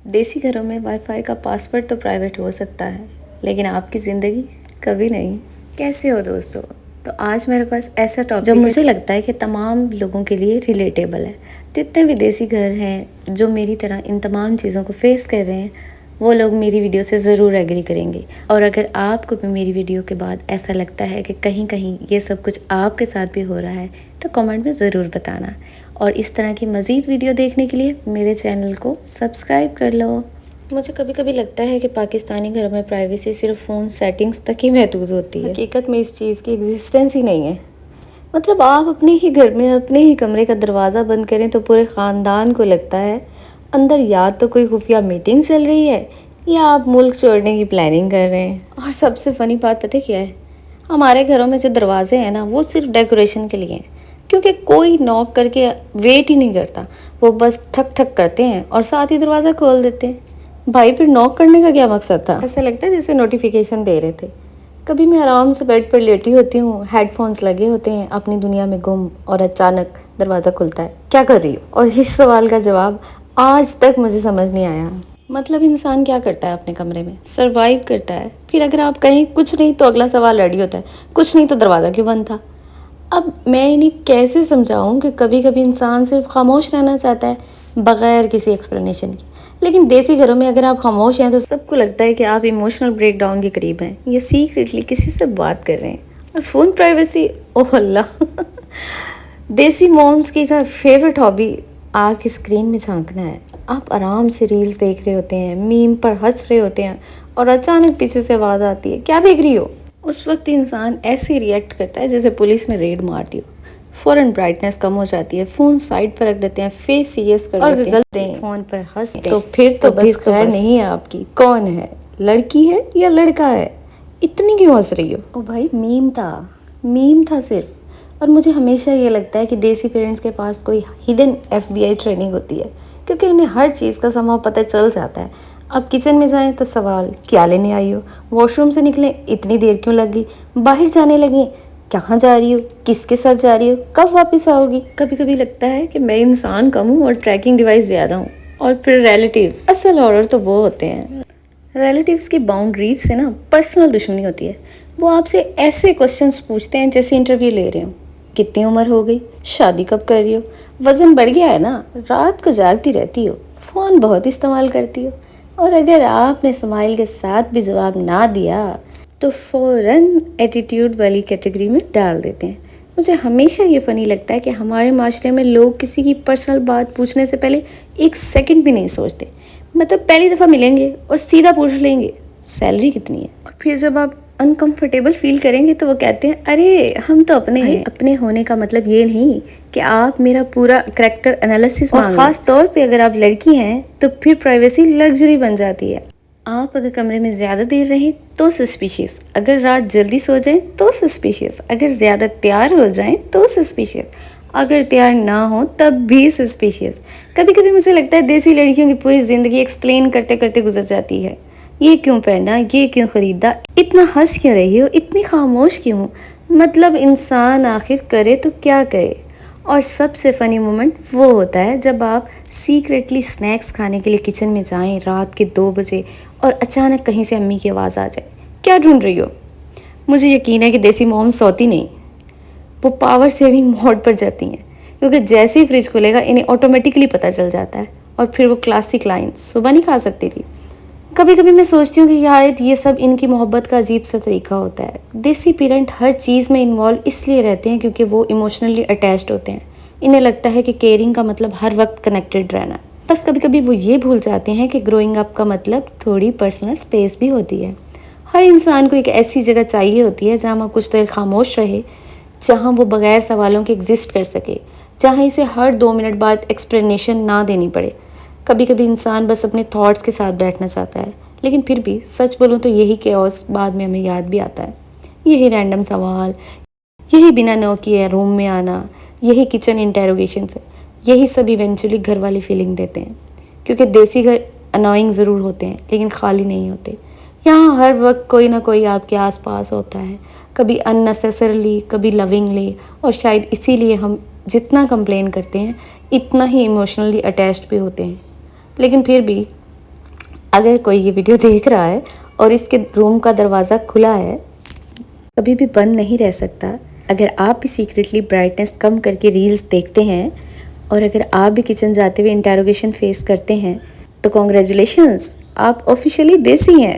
देसी घरों में वाईफाई का पासवर्ड तो प्राइवेट हो सकता है, लेकिन आपकी ज़िंदगी कभी नहीं। कैसे हो दोस्तों? तो आज मेरे पास ऐसा टॉपिक जो मुझे लगता है कि तमाम लोगों के लिए रिलेटेबल है। जितने भी देसी घर हैं जो मेरी तरह इन तमाम चीज़ों को फेस कर रहे हैं, वो लोग मेरी वीडियो से ज़रूर एग्री करेंगे। और अगर आपको भी मेरी वीडियो के बाद ऐसा लगता है कि कहीं कहीं ये सब कुछ आपके साथ भी हो रहा है, तो कमेंट में ज़रूर बताना। और इस तरह की मज़ीद वीडियो देखने के लिए मेरे चैनल को सब्सक्राइब कर लो। मुझे कभी कभी लगता है कि पाकिस्तानी घरों में प्राइवेसी सिर्फ फ़ोन सेटिंग्स तक ही महदूद होती है। हकीकत में इस चीज़ की एग्जिस्टेंस ही नहीं है। मतलब आप अपने ही घर में अपने ही कमरे का दरवाज़ा बंद करें तो पूरे ख़ानदान को लगता है अंदर या तो कोई खुफिया मीटिंग चल रही है या आप मुल्क छोड़ने की प्लानिंग कर रहे हैं। और सबसे फ़नी बात पता क्या है? हमारे घरों में जो दरवाजे हैं ना, वो सिर्फ डेकोरेशन के लिए हैं, क्योंकि कोई नॉक करके वेट ही नहीं करता। वो बस ठक ठक करते हैं और साथ ही दरवाज़ा खोल देते हैं। भाई फिर नॉक करने का क्या मकसद था? ऐसा लगता है जैसे नोटिफिकेशन दे रहे थे। कभी मैं आराम से बेड पर लेटी होती हूँ, हेडफोन्स लगे होते हैं, अपनी दुनिया में गुम, और अचानक दरवाज़ा खुलता है, क्या कर रही हो? और इस सवाल का जवाब आज तक मुझे समझ नहीं आया। मतलब इंसान क्या करता है अपने कमरे में? सरवाइव करता है। फिर अगर आप कहीं कुछ नहीं तो अगला सवाल रेडी होता है, कुछ नहीं तो दरवाज़ा क्यों बंद था? अब मैं इन्हें कैसे समझाऊं कि कभी कभी इंसान सिर्फ खामोश रहना चाहता है बगैर किसी एक्सप्लेनेशन के। लेकिन देसी घरों में अगर आप खामोश हैं तो सबको लगता है कि आप इमोशनल ब्रेकडाउन के करीब हैं या सीक्रेटली किसी से बात कर रहे हैं। और फ़ोन प्राइवेसी, ओह अल्लाह देसी मॉम्स की जो फेवरेट हॉबी आपकी स्क्रीन में झांकना है। आप आराम से रील्स देख रहे होते हैं, मीम पर हंस रहे होते हैं, और अचानक पीछे से आवाज़ आती है, क्या देख रही हो? उस वक्त इंसान ऐसे रिएक्ट करता है जैसे पुलिस ने रेड मार दी हो। फ़ौरन ब्राइटनेस कम हो जाती है, फ़ोन साइड पर रख देते हैं, फेस सीरियस कर देते हैं, फ़ोन पर हंसते तो फिर तो बस खैर नहीं है आपकी। कौन है? लड़की है या लड़का है? इतनी क्यों हंस रही हो? ओ भाई, मीम था सिर्फ। और मुझे हमेशा ये लगता है कि देसी पेरेंट्स के पास कोई हिडन FBI ट्रेनिंग होती है, क्योंकि उन्हें हर चीज़ का समय पता चल जाता है। अब किचन में जाएं तो सवाल, क्या लेने आई हो? वॉशरूम से निकलें, इतनी देर क्यों लगी? बाहर जाने लगी, कहाँ जा रही हो? किसके साथ जा रही हो? कब वापस आओगी? कभी कभी लगता है कि मैं इंसान कम हूँ और ट्रैकिंग डिवाइस ज़्यादा हूँ। और फिर रिलेटिव्स, असल हॉरर तो वो होते हैं। रिलेटिव्स की बाउंड्रीज से ना पर्सनल दुश्मनी होती है। वो आपसे ऐसे क्वेश्चंस पूछते हैं जैसे इंटरव्यू ले रहे हो। कितनी उम्र हो गई? शादी कब कर रही हो? वज़न बढ़ गया है ना? रात को जागती रहती हो? फ़ोन बहुत इस्तेमाल करती हो? और अगर आपने स्माइल के साथ भी जवाब ना दिया तो फ़ौरन एटीट्यूड वाली कैटेगरी में डाल देते हैं। मुझे हमेशा ये फ़नी लगता है कि हमारे माशरे में लोग किसी की पर्सनल बात पूछने से पहले एक सेकंड भी नहीं सोचते। मतलब पहली दफ़ा मिलेंगे और सीधा पूछ लेंगे सैलरी कितनी है। और फिर जब आप अनकंफर्टेबल फील करेंगे तो वो कहते हैं, अरे हम तो अपने हैं। अपने होने का मतलब ये नहीं कि आप मेरा पूरा करैक्टर एनालिसिस मांगें। और ख़ास तौर पे अगर आप लड़की हैं तो फिर प्राइवेसी लग्जरी बन जाती है। आप अगर कमरे में ज़्यादा देर रहें तो सस्पिशियस, अगर रात जल्दी सो जाएं तो सस्पिशियस, अगर ज़्यादा तैयार हो जाएं तो सस्पिशियस, अगर तैयार ना हो तब भी सस्पिशियस। कभी कभी मुझे लगता है देसी लड़कियों की पूरी ज़िंदगी एक्सप्लेन करते करते गुजर जाती है। ये क्यों पहना, ये क्यों ख़रीदा, इतना हंस क्यों रही हो, इतनी खामोश क्यों हो? मतलब इंसान आखिर करे तो क्या करे? और सबसे फ़नी मोमेंट वो होता है जब आप सीक्रेटली स्नैक्स खाने के लिए किचन में जाएं रात के 2 बजे और अचानक कहीं से अम्मी की आवाज़ आ जाए, क्या ढूंढ रही हो? मुझे यकीन है कि देसी मॉम सोती नहीं, वो पावर सेविंग मोड पर जाती हैं, क्योंकि जैसे ही फ्रिज खुलेगा इन्हें ऑटोमेटिकली पता चल जाता है। और फिर वो क्लासिक लाइन, सुबह नहीं खा सकती थी। कभी कभी मैं सोचती हूँ कि शायद ये सब इनकी मोहब्बत का अजीब सा तरीका होता है। देसी पेरेंट हर चीज़ में इन्वॉल्व इसलिए रहते हैं क्योंकि वो इमोशनली अटैच्ड होते हैं। इन्हें लगता है कि केयरिंग का मतलब हर वक्त कनेक्टेड रहना। बस कभी कभी वो ये भूल जाते हैं कि ग्रोइंग अप का मतलब थोड़ी पर्सनल स्पेस भी होती है। हर इंसान को एक ऐसी जगह चाहिए होती है जहाँ वो कुछ देर खामोश रहे, जहाँ वो बगैर सवालों के एग्जिस्ट कर सके, जहाँ इसे हर 2 मिनट बाद एक्सप्लेनेशन ना देनी पड़े। कभी कभी इंसान बस अपने थॉट्स के साथ बैठना चाहता है, लेकिन फिर भी सच बोलूं तो यही केओस बाद में हमें याद भी आता है। यही रैंडम सवाल, यही बिना नॉक किए रूम में आना, यही किचन इंटेरोगेशन से, यही सब इवेंचुअली घर वाली फीलिंग देते हैं। क्योंकि देसी घर अनोइंग ज़रूर होते हैं लेकिन खाली नहीं होते। यहाँ हर वक्त कोई ना कोई आपके आसपास होता है, कभी अननेसेसरली, कभी लविंगली, और शायद इसीलिए हम जितना कंप्लेन करते हैं इतना ही इमोशनली अटैच्ड भी होते हैं। लेकिन फिर भी اگر کوئی یہ ویڈیو دیکھ رہا ہے اور اس کے روم کا دروازہ کھلا ہے، کبھی بھی بند نہیں رہ سکتا. اگر آپ بھی سیکریٹلی برائٹنس کم کر کے ریلز دیکھتے ہیں اور اگر آپ بھی کچن جاتے ہوئے انٹروگیشن فیس کرتے ہیں تو کانگریچولیشنز، آپ آفیشیلی دیسی ہیں.